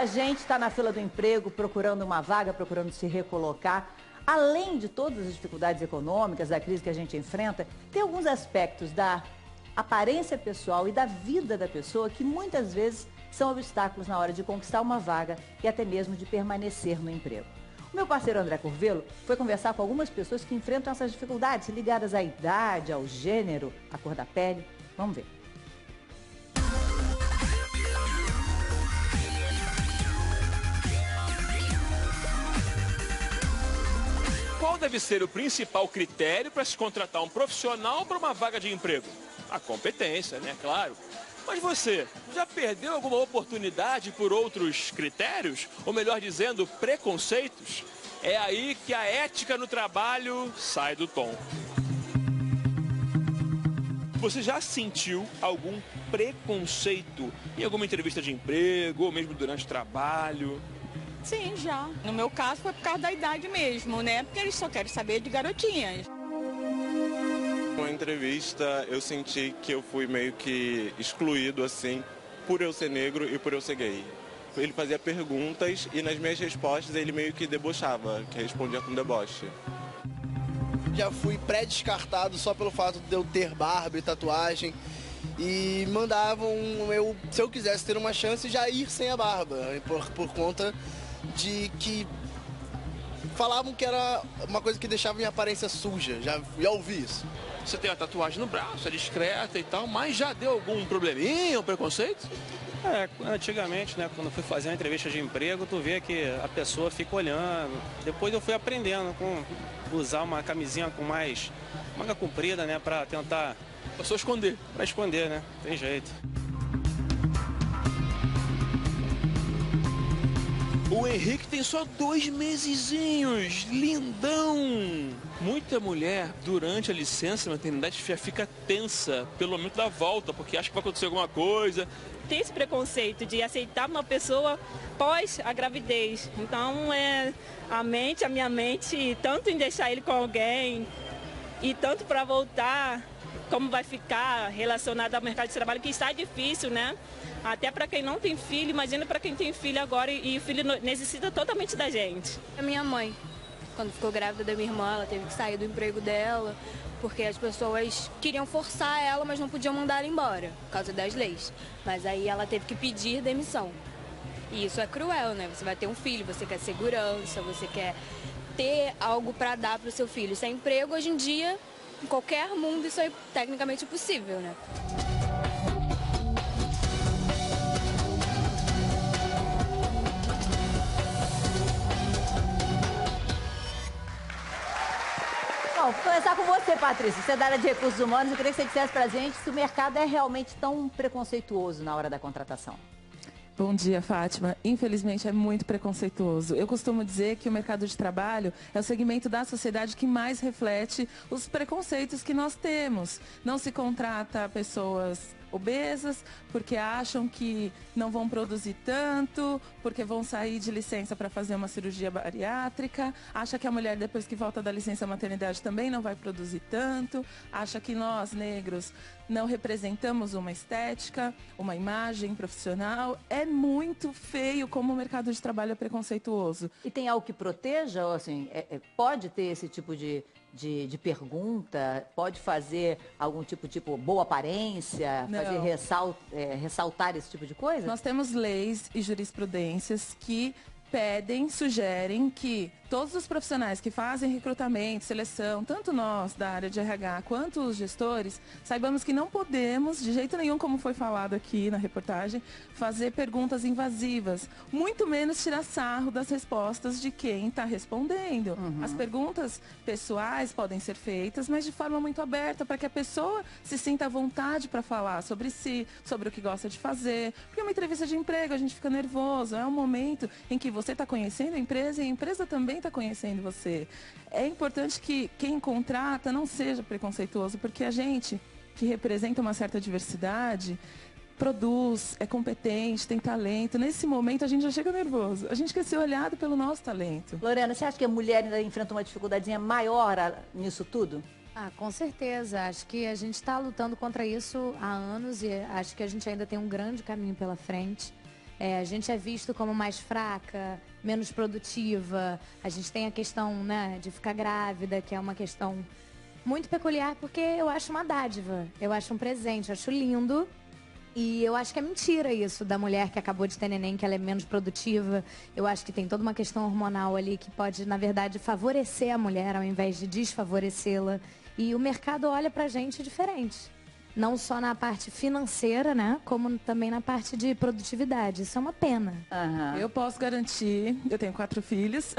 A gente está na fila do emprego, procurando uma vaga, procurando se recolocar. Além de todas as dificuldades econômicas, da crise que a gente enfrenta, tem alguns aspectos da aparência pessoal e da vida da pessoa que muitas vezes são obstáculos na hora de conquistar uma vaga e até mesmo de permanecer no emprego. O meu parceiro André Curvelo foi conversar com algumas pessoas que enfrentam essas dificuldades ligadas à idade, ao gênero, à cor da pele. Vamos ver. Qual deve ser o principal critério para se contratar um profissional para uma vaga de emprego? A competência, né? Claro. Mas você, já perdeu alguma oportunidade por outros critérios? Ou melhor dizendo, preconceitos? É aí que a ética no trabalho sai do tom. Você já sentiu algum preconceito em alguma entrevista de emprego ou mesmo durante o trabalho? Sim, já. No meu caso foi por causa da idade mesmo, né? Porque eles só querem saber de garotinhas. Na entrevista eu senti que eu fui meio que excluído assim, por eu ser negro e por eu ser gay. Ele fazia perguntas e nas minhas respostas ele meio que debochava, que respondia com deboche. Já fui pré-descartado só pelo fato de eu ter barba e tatuagem. E mandavam se eu quisesse ter uma chance, já ir sem a barba, por conta de que falavam que era uma coisa que deixava minha aparência suja. Já ouvi isso. Você tem a tatuagem no braço, é discreta e tal, mas já deu algum probleminha, um preconceito? Antigamente, né, quando eu fui fazer uma entrevista de emprego, tu vê que a pessoa fica olhando. Depois eu fui aprendendo com usar uma camisinha com mais manga comprida, né, pra tentar... Pra só esconder. Pra esconder, né, tem jeito. O Henrique tem só 2 mesezinhos, lindão! Muita mulher, durante a licença maternidade, já fica tensa pelo momento da volta, porque acha que vai acontecer alguma coisa. Tem esse preconceito de aceitar uma pessoa pós a gravidez. Então, a minha mente, tanto em deixar ele com alguém e tanto para voltar, como vai ficar relacionado ao mercado de trabalho, que está difícil, né? Até para quem não tem filho, imagina para quem tem filho agora e o filho necessita totalmente da gente. A minha mãe, quando ficou grávida da minha irmã, ela teve que sair do emprego dela, porque as pessoas queriam forçar ela, mas não podiam mandar ela embora, por causa das leis. Mas aí ela teve que pedir demissão. E isso é cruel, né? Você vai ter um filho, você quer segurança, você quer ter algo para dar para o seu filho. Sem emprego, hoje em dia, em qualquer mundo, isso é tecnicamente possível, né? Bom, vou começar com você, Patrícia. Você é da área de recursos humanos. Eu queria que você dissesse pra gente se o mercado é realmente tão preconceituoso na hora da contratação. Bom dia, Fátima. Infelizmente, é muito preconceituoso. Eu costumo dizer que o mercado de trabalho é o segmento da sociedade que mais reflete os preconceitos que nós temos. Não se contrata pessoas obesas porque acham que não vão produzir tanto, porque vão sair de licença para fazer uma cirurgia bariátrica, acha que a mulher depois que volta da licença maternidade também não vai produzir tanto, acha que nós, negros, não representamos uma estética, uma imagem profissional. É muito feio como o mercado de trabalho é preconceituoso. E tem algo que proteja, ou assim, pode ter esse tipo de pergunta, pode fazer algum tipo boa aparência, fazer ressaltar esse tipo de coisa? Nós temos leis e jurisprudências que pedem, sugerem que todos os profissionais que fazem recrutamento, seleção, tanto nós da área de RH quanto os gestores, saibamos que não podemos, de jeito nenhum, como foi falado aqui na reportagem, fazer perguntas invasivas, muito menos tirar sarro das respostas de quem está respondendo. Uhum. As perguntas pessoais podem ser feitas, mas de forma muito aberta, para que a pessoa se sinta à vontade para falar sobre si, sobre o que gosta de fazer. Porque uma entrevista de emprego, a gente fica nervoso, é um momento em que você está conhecendo a empresa e a empresa também está conhecendo você. É importante que quem contrata não seja preconceituoso, porque a gente, que representa uma certa diversidade, produz, é competente, tem talento. Nesse momento a gente já chega nervoso. A gente quer ser olhado pelo nosso talento. Lorena, você acha que a mulher ainda enfrenta uma dificuldadezinha maior nisso tudo? Com certeza. Acho que a gente está lutando contra isso há anos e acho que a gente ainda tem um grande caminho pela frente. a gente é visto como mais fraca, menos produtiva. A gente tem a questão, né, de ficar grávida, que é uma questão muito peculiar, porque eu acho uma dádiva, eu acho um presente, eu acho lindo. E eu acho que é mentira isso da mulher que acabou de ter neném, que ela é menos produtiva. Eu acho que tem toda uma questão hormonal ali que pode, na verdade, favorecer a mulher ao invés de desfavorecê-la. E o mercado olha pra gente diferente. Não só na parte financeira, né? Como também na parte de produtividade. Isso é uma pena. Eu posso garantir, eu tenho 4 filhos,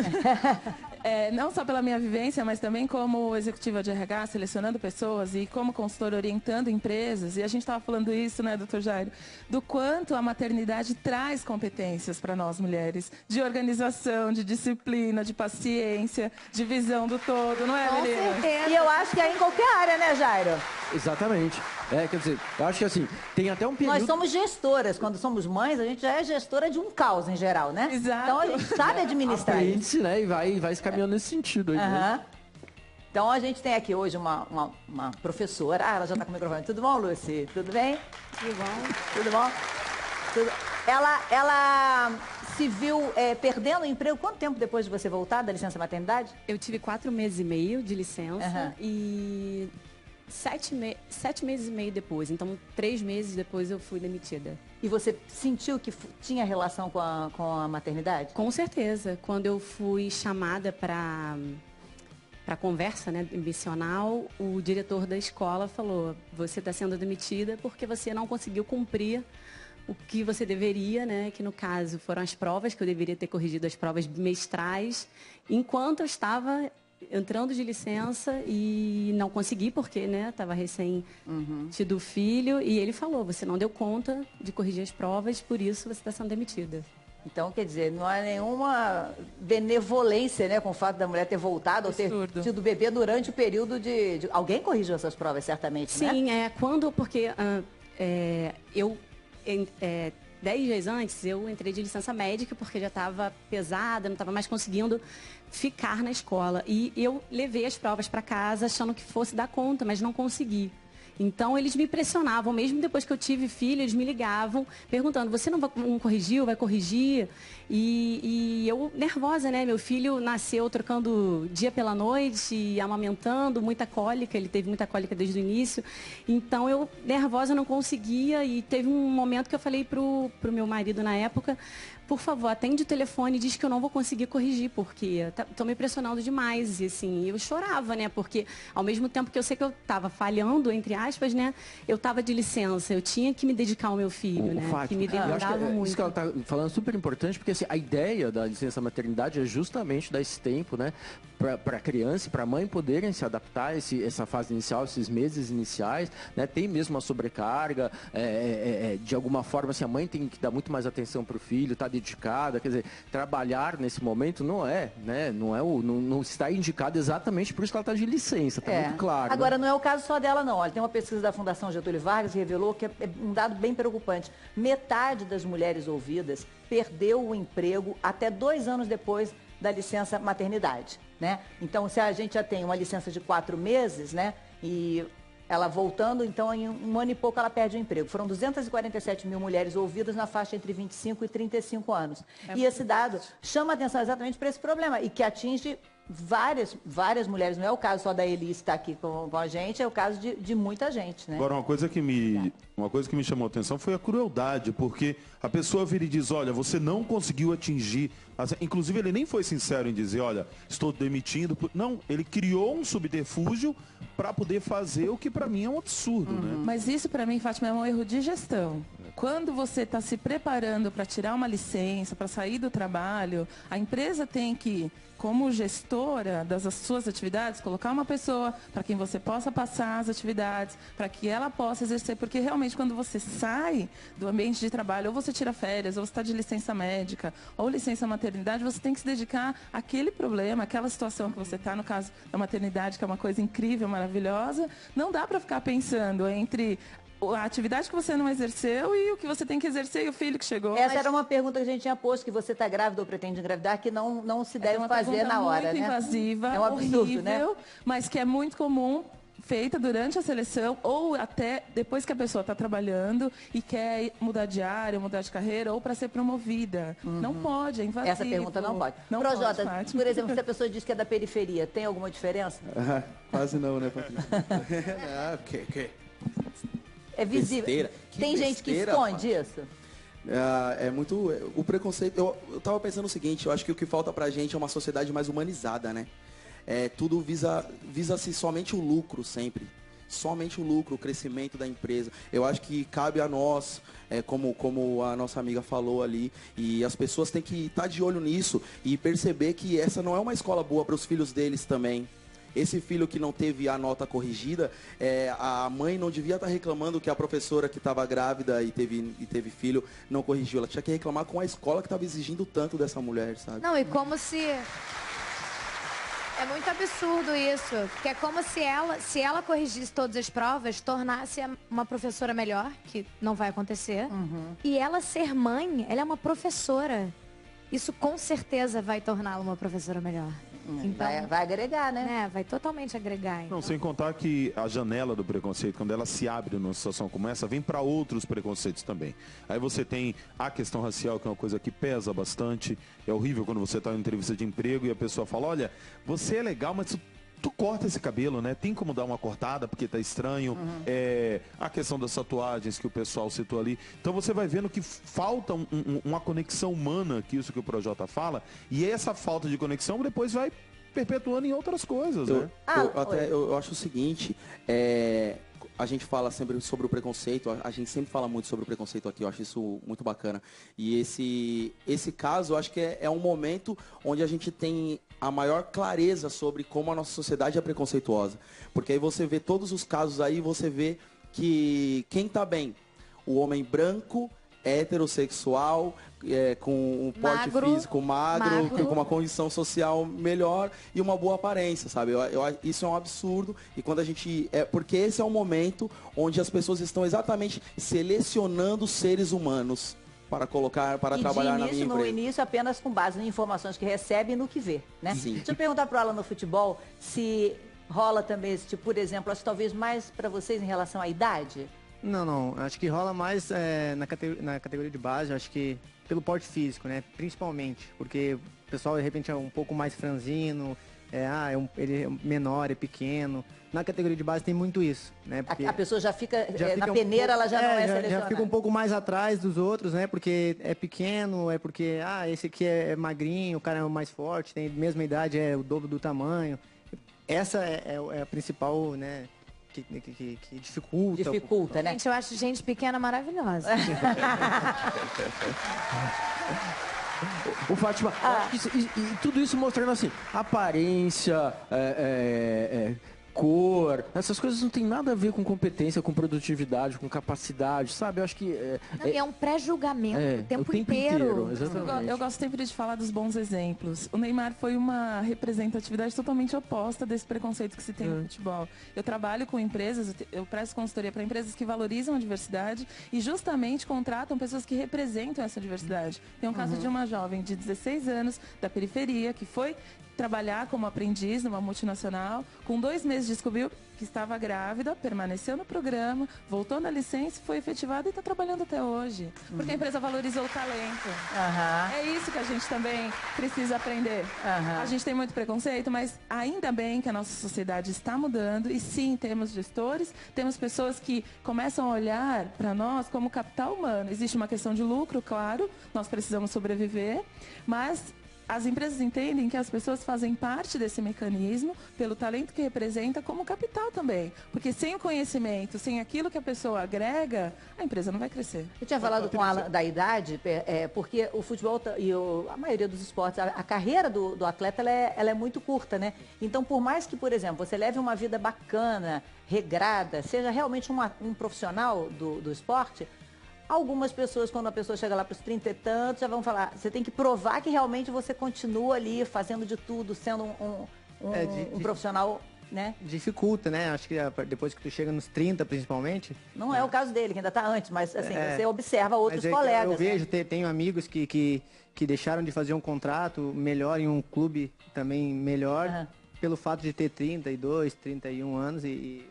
não só pela minha vivência, mas também como executiva de RH, selecionando pessoas e como consultora orientando empresas. E a gente estava falando isso, né, doutor Jairo? Do quanto a maternidade traz competências para nós mulheres. De organização, de disciplina, de paciência, de visão do todo, não é, Com meninas? certeza. E eu acho que é em qualquer área, né, Jairo? Exatamente. Quer dizer, eu acho que assim, tem até um período... Nós somos gestoras. Quando somos mães, a gente já é gestora de um caos em geral, né? Exato. Então a gente sabe administrar isso. Aprende-se, né? E vai se caminhando nesse sentido aí. Né? Então a gente tem aqui hoje uma professora. Ela já está com o microfone. Tudo bom, Lucy? Tudo bem? Tudo bom? Tudo bom? Ela se viu perdendo o emprego quanto tempo depois de você voltar da licença maternidade? Eu tive 4 meses e meio de licença e 7 meses e meio depois. Então, 3 meses depois eu fui demitida. E você sentiu que tinha relação com a maternidade? Com certeza. Quando eu fui chamada para conversa, né, missional, o diretor da escola falou: você está sendo demitida porque você não conseguiu cumprir o que você deveria, né? Que no caso foram as provas, que eu deveria ter corrigido as provas bimestrais, enquanto eu estava entrando de licença e não consegui, porque, né, estava recém tido filho, e ele falou: você não deu conta de corrigir as provas, por isso você está sendo demitida. Então, quer dizer, não há nenhuma benevolência, né, com o fato da mulher ter voltado ou ter tido bebê durante o período de... Alguém corrigiu essas provas, certamente, né? Sim, porque eu... 10 dias antes, eu entrei de licença médica porque já estava pesada, não estava mais conseguindo ficar na escola. E eu levei as provas para casa achando que fosse dar conta, mas não consegui. Então, eles me pressionavam, mesmo depois que eu tive filho, eles me ligavam, perguntando: você não corrigiu, vai corrigir? E eu, nervosa, né? Meu filho nasceu trocando dia pela noite, amamentando, muita cólica, ele teve muita cólica desde o início. Então, eu, nervosa, não conseguia, e teve um momento que eu falei pro meu marido na época: por favor, atende o telefone e diz que eu não vou conseguir corrigir, porque estão me pressionando demais. E assim, eu chorava, né? Porque ao mesmo tempo que eu sei que eu estava falhando, entre aspas, né? Eu estava de licença, eu tinha que me dedicar ao meu filho, né? Fátima, que me demandava muito. Isso que ela está falando é super importante, porque assim, a ideia da licença maternidade é justamente dar esse tempo, né? Para a criança e para a mãe poderem se adaptar a essa fase inicial, esses meses iniciais, né? Tem mesmo uma sobrecarga, de alguma forma, assim, a mãe tem que dar muito mais atenção para o filho, tá dedicada, quer dizer, trabalhar nesse momento não está indicado exatamente por isso que ela está de licença, tá muito claro. Agora, não é o caso só dela, não. Olha, tem uma pesquisa da Fundação Getúlio Vargas que revelou que é um dado bem preocupante. Metade das mulheres ouvidas perdeu o emprego até 2 anos depois da licença maternidade, né? Então, se a gente já tem uma licença de 4 meses, né? E ela voltando, então, em 1 ano e pouco ela perde o emprego. Foram 247 mil mulheres ouvidas na faixa entre 25 e 35 anos. E esse dado chama a atenção exatamente para esse problema e que atinge várias mulheres. Não é o caso só da Elis que está aqui com a gente, é o caso de muita gente, né? Agora, uma coisa que me chamou a atenção foi a crueldade, porque a pessoa vira e diz: olha, você não conseguiu atingir... Inclusive, ele nem foi sincero em dizer: olha, estou demitindo. Não, ele criou um subterfúgio para poder fazer o que para mim é um absurdo, né? Mas isso para mim, Fátima, é um erro de gestão. Quando você está se preparando para tirar uma licença, para sair do trabalho, a empresa tem que, como gestora das suas atividades, colocar uma pessoa para quem você possa passar as atividades, para que ela possa exercer, porque realmente quando você sai do ambiente de trabalho, ou você tira férias, ou você está de licença médica, ou licença maternidade, você tem que se dedicar àquele problema, àquela situação que você está, no caso da maternidade, que é uma coisa incrível, maravilhosa. Não dá para ficar pensando entre a atividade que você não exerceu e o que você tem que exercer e o filho que chegou. Essa era uma pergunta que a gente tinha posto, que você está grávida ou pretende engravidar, que não se deve fazer na hora, né? É uma pergunta muito invasiva, é um absurdo, horrível, né? Mas que é muito comum feita durante a seleção ou até depois que a pessoa está trabalhando e quer mudar de área, mudar de carreira ou para ser promovida. Não pode, é invasivo. Essa pergunta não pode. Não Projota, pode, Fátima. por exemplo, se a pessoa diz que é da periferia, tem alguma diferença? Quase não, né, Patrícia? Que? É visível. Besteira. Tem gente que besteira, esconde isso? É muito... O preconceito... Eu tava pensando o seguinte, eu acho que o que falta pra gente é uma sociedade mais humanizada, né? Tudo visa-se somente o lucro sempre. Somente o lucro, o crescimento da empresa. Eu acho que cabe a nós, como a nossa amiga falou ali, e as pessoas têm que estar de olho nisso e perceber que essa não é uma escola boa para os filhos deles também. Esse filho que não teve a nota corrigida, a mãe não devia estar reclamando que a professora que estava grávida e teve filho não corrigiu. Ela tinha que reclamar com a escola que estava exigindo tanto dessa mulher, sabe? Não, e como se... É muito absurdo isso, porque é como se ela corrigisse todas as provas, tornasse uma professora melhor, que não vai acontecer. E ela ser mãe, ela é uma professora. Isso com certeza vai torná-la uma professora melhor. Então, vai agregar, né? Vai totalmente agregar. Então. Não, sem contar que a janela do preconceito, quando ela se abre numa situação como essa, vem para outros preconceitos também. Aí você tem a questão racial, que é uma coisa que pesa bastante. É horrível quando você está em entrevista de emprego e a pessoa fala, olha, você é legal, mas tu corta esse cabelo, né? Tem como dar uma cortada porque tá estranho. A questão das tatuagens que o pessoal citou ali. Então você vai vendo que falta uma conexão humana, que isso que o Projota fala, e essa falta de conexão depois vai perpetuando em outras coisas, né? Eu acho o seguinte, a gente fala sempre sobre o preconceito, a gente sempre fala muito sobre o preconceito aqui, eu acho isso muito bacana. E esse caso, eu acho que é um momento onde a gente tem a maior clareza sobre como a nossa sociedade é preconceituosa. Porque aí você vê todos os casos aí, você vê que quem tá bem? O homem branco, heterossexual, com um porte físico magro, com uma condição social melhor e uma boa aparência, sabe? Isso é um absurdo. E quando a gente... porque esse é um momento onde as pessoas estão exatamente selecionando seres humanos para colocar, para trabalhar na minha empresa. No início, apenas com base em informações que recebe e no que vê, né? Sim. Deixa eu perguntar para o Alan no futebol se rola também esse tipo, por exemplo, acho que talvez mais para vocês em relação à idade. Não. Acho que rola mais na categoria de base, acho que pelo porte físico, né? Principalmente, porque o pessoal, de repente, é um pouco mais franzino, ele é menor, é pequeno. Na categoria de base tem muito isso, né? Porque a pessoa já fica na peneira, ela já não é selecionada. Já fica um pouco mais atrás dos outros, né? Porque é pequeno, é porque, esse aqui é magrinho, o cara é mais forte, tem a mesma idade, é o dobro do tamanho. Essa é a principal, né? Que dificulta. Dificulta, né? Gente, eu acho gente pequena maravilhosa. O Fátima, e tudo isso mostrando assim, aparência, cor, essas coisas não tem nada a ver com competência, com produtividade, com capacidade, sabe? Eu acho que... é um pré-julgamento o tempo inteiro. Exatamente. Eu gosto sempre de falar dos bons exemplos. O Neymar foi uma representatividade totalmente oposta desse preconceito que se tem no futebol. Eu trabalho com empresas, eu presto consultoria para empresas que valorizam a diversidade e justamente contratam pessoas que representam essa diversidade. Tem um caso de uma jovem de 16 anos, da periferia, que foi trabalhar como aprendiz numa multinacional, com 2 meses descobriu que estava grávida, permaneceu no programa, voltou na licença, foi efetivada e está trabalhando até hoje. Porque a empresa valorizou o talento. É isso que a gente também precisa aprender. A gente tem muito preconceito, mas ainda bem que a nossa sociedade está mudando e sim, temos gestores, temos pessoas que começam a olhar para nós como capital humano. Existe uma questão de lucro, claro, nós precisamos sobreviver, mas as empresas entendem que as pessoas fazem parte desse mecanismo pelo talento que representa como capital também. Porque sem o conhecimento, sem aquilo que a pessoa agrega, a empresa não vai crescer. Eu tinha falado com ela da idade, porque o futebol e a maioria dos esportes, a carreira do atleta ela é muito curta, né? Então, por mais que, por exemplo, você leve uma vida bacana, regrada, seja realmente um profissional do esporte, algumas pessoas, quando a pessoa chega lá para os 30 e tantos, já vão falar, você tem que provar que realmente você continua ali, fazendo de tudo, sendo um profissional, né? Dificulta, né? Acho que depois que tu chega nos 30, principalmente... Não é o caso dele, que ainda está antes, mas assim, você observa outros colegas. Eu vejo, tenho amigos que deixaram de fazer um contrato melhor em um clube também melhor, pelo fato de ter 32, 31 anos e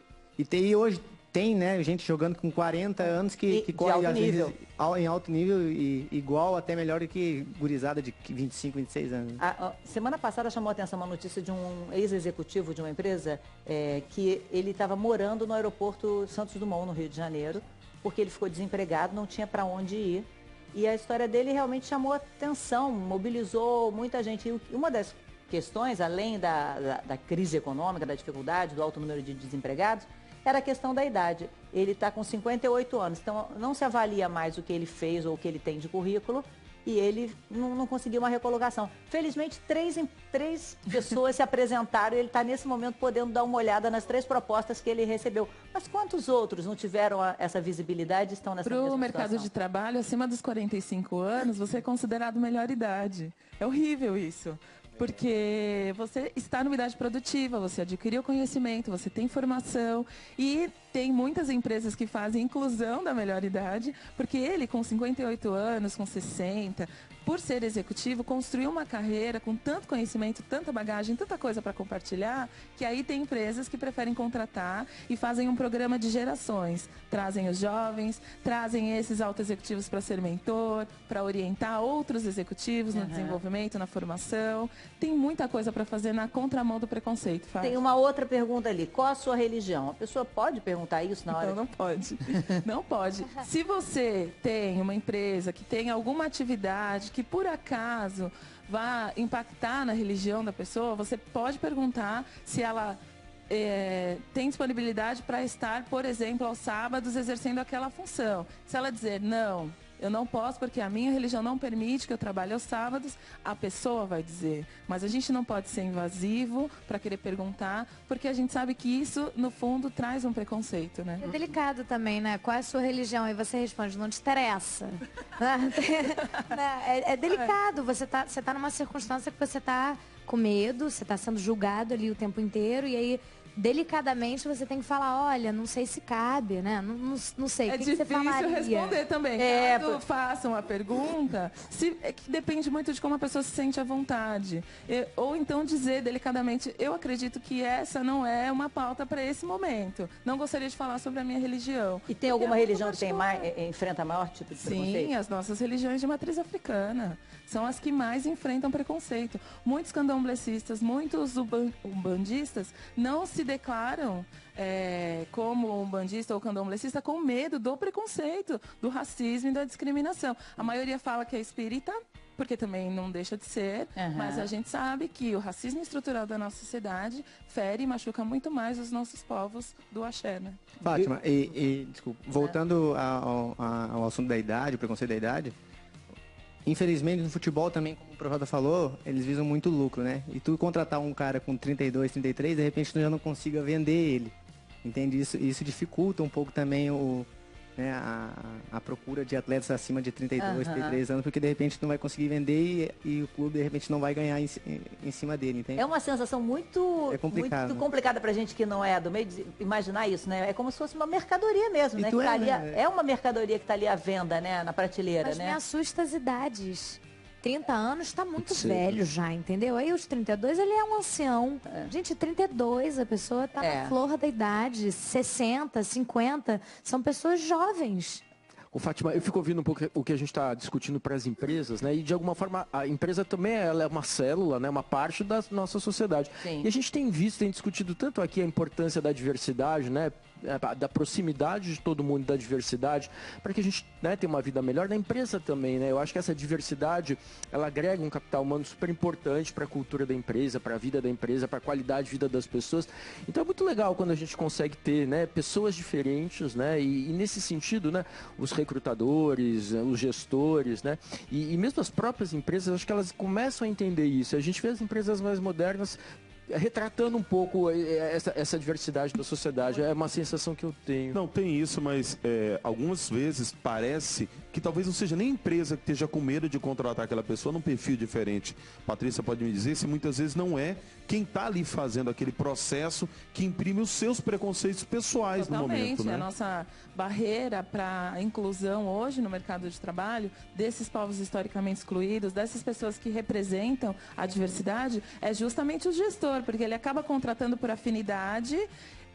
hoje tem, né, gente jogando com 40 anos que corre às vezes em alto nível e igual até melhor do que gurizada de 25, 26 anos. Semana passada chamou a atenção uma notícia de um ex-executivo de uma empresa que ele estava morando no aeroporto Santos Dumont, no Rio de Janeiro, porque ele ficou desempregado, não tinha para onde ir. E a história dele realmente chamou atenção, mobilizou muita gente. E uma das questões, além da crise econômica, da dificuldade, do alto número de desempregados, era a questão da idade. Ele está com 58 anos, então não se avalia mais o que ele fez ou o que ele tem de currículo e ele não conseguiu uma recolocação. Felizmente, três pessoas se apresentaram e ele está nesse momento podendo dar uma olhada nas 3 propostas que ele recebeu. Mas quantos outros não tiveram essa visibilidade e estão nessa mesma situação? Para o mercado de trabalho, acima dos 45 anos, você é considerado melhor idade. É horrível isso. Porque você está numa idade produtiva, você adquiriu conhecimento, você tem formação e tem muitas empresas que fazem inclusão da melhor idade, porque ele com 58 anos, com 60, por ser executivo, construiu uma carreira com tanto conhecimento, tanta bagagem, tanta coisa para compartilhar, que aí tem empresas que preferem contratar e fazem um programa de gerações. Trazem os jovens, trazem esses auto-executivos para ser mentor, para orientar outros executivos no desenvolvimento, na formação. Tem muita coisa para fazer na contramão do preconceito, Fábio. Tem uma outra pergunta ali. Qual a sua religião? A pessoa pode perguntar isso na hora? Não, não pode. Não pode. Se você tem uma empresa que tem alguma atividade que por acaso vá impactar na religião da pessoa, você pode perguntar se ela tem disponibilidade para estar, por exemplo, aos sábados exercendo aquela função. Se ela dizer não, eu não posso porque a minha religião não permite que eu trabalhe aos sábados, a pessoa vai dizer. Mas a gente não pode ser invasivo para querer perguntar, porque a gente sabe que isso, no fundo, traz um preconceito, né? É delicado também, né? Qual é a sua religião? E você responde, não te interessa. É delicado. Você tá numa circunstância que você tá com medo, você tá sendo julgado ali o tempo inteiro, e aí delicadamente você tem que falar, olha, não sei se cabe, né? Não sei, o que você falaria? É difícil responder também. Caso façam a pergunta, é que depende muito de como a pessoa se sente à vontade. Ou então dizer delicadamente, eu acredito que essa não é uma pauta para esse momento. Não gostaria de falar sobre a minha religião. E tem alguma religião que enfrenta maior tipo de preconceito? Sim, as nossas religiões de matriz africana são as que mais enfrentam preconceito. Muitos candomblecistas, muitos umbandistas não se declaram como umbandista ou candomblessista com medo do preconceito, do racismo e da discriminação. A maioria fala que é espírita, porque também não deixa de ser, mas a gente sabe que o racismo estrutural da nossa sociedade fere e machuca muito mais os nossos povos do axé, né? Fátima, desculpa, voltando ao assunto da idade, o preconceito da idade, infelizmente no futebol também, como o Projota falou, eles visam muito lucro, né? E tu contratar um cara com 32, 33, de repente tu já não consiga vender ele. Entende? Isso dificulta um pouco também a procura de atletas acima de 32, 33 anos, porque de repente tu não vai conseguir vender e o clube de repente não vai ganhar em cima dele, entende? É uma sensação muito complicada pra gente que não é do meio de imaginar isso, né? É como se fosse uma mercadoria mesmo, né? É uma mercadoria que tá ali à venda, né? Na prateleira, Mas né? me assusta as idades. 30 anos está muito velho já, entendeu? Aí os 32, ele é um ancião. Gente, 32, a pessoa está na flor da idade. 60, 50, são pessoas jovens. Ô, Fátima, eu fico ouvindo um pouco o que a gente está discutindo para as empresas, né? E de alguma forma a empresa também ela é uma célula, né? Uma parte da nossa sociedade. Sim. E a gente tem visto, tem discutido tanto aqui a importância da diversidade, né? Da proximidade de todo mundo, da diversidade, para que a gente, né, tenha uma vida melhor na empresa também, né? Eu acho que essa diversidade, ela agrega um capital humano super importante para a cultura da empresa, para a vida da empresa, para a qualidade de vida das pessoas. Então é muito legal quando a gente consegue ter, né, pessoas diferentes, né? E nesse sentido, né, os recrutadores, os gestores, né? E mesmo as próprias empresas, acho que elas começam a entender isso. A gente vê as empresas mais modernas retratando um pouco essa diversidade da sociedade. É uma sensação que eu tenho. Não, tem isso, mas algumas vezes parece que talvez não seja nem a empresa que esteja com medo de contratar aquela pessoa num perfil diferente. Patrícia pode me dizer se muitas vezes não é quem está ali fazendo aquele processo que imprime os seus preconceitos pessoais no momento, né? A nossa barreira para a inclusão hoje no mercado de trabalho desses povos historicamente excluídos, dessas pessoas que representam a diversidade, é justamente o gestor, porque ele acaba contratando por afinidade.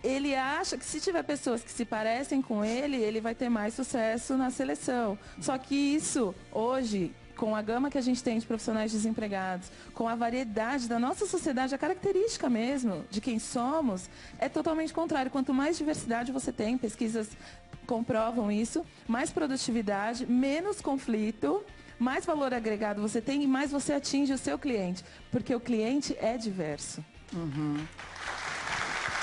Ele acha que se tiver pessoas que se parecem com ele vai ter mais sucesso na seleção. Só que isso, hoje, com a gama que a gente tem de profissionais desempregados, com a variedade da nossa sociedade, a característica mesmo de quem somos, é totalmente contrário. Quanto mais diversidade você tem, pesquisas comprovam isso, mais produtividade, menos conflito, mais valor agregado você tem e mais você atinge o seu cliente, porque o cliente é diverso.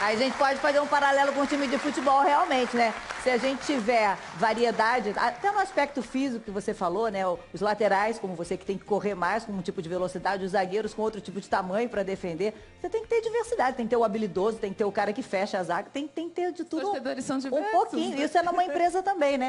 Aí a gente pode fazer um paralelo com o time de futebol realmente, né? Se a gente tiver variedade, até no aspecto físico que você falou, né? Os laterais, como você que tem que correr mais com um tipo de velocidade, os zagueiros com outro tipo de tamanho para defender. Você tem que ter diversidade, tem que ter o habilidoso, tem que ter o cara que fecha a zaga, tem que ter de tudo. Os torcedores são um diversos, pouquinho. né? Isso é numa empresa também, né?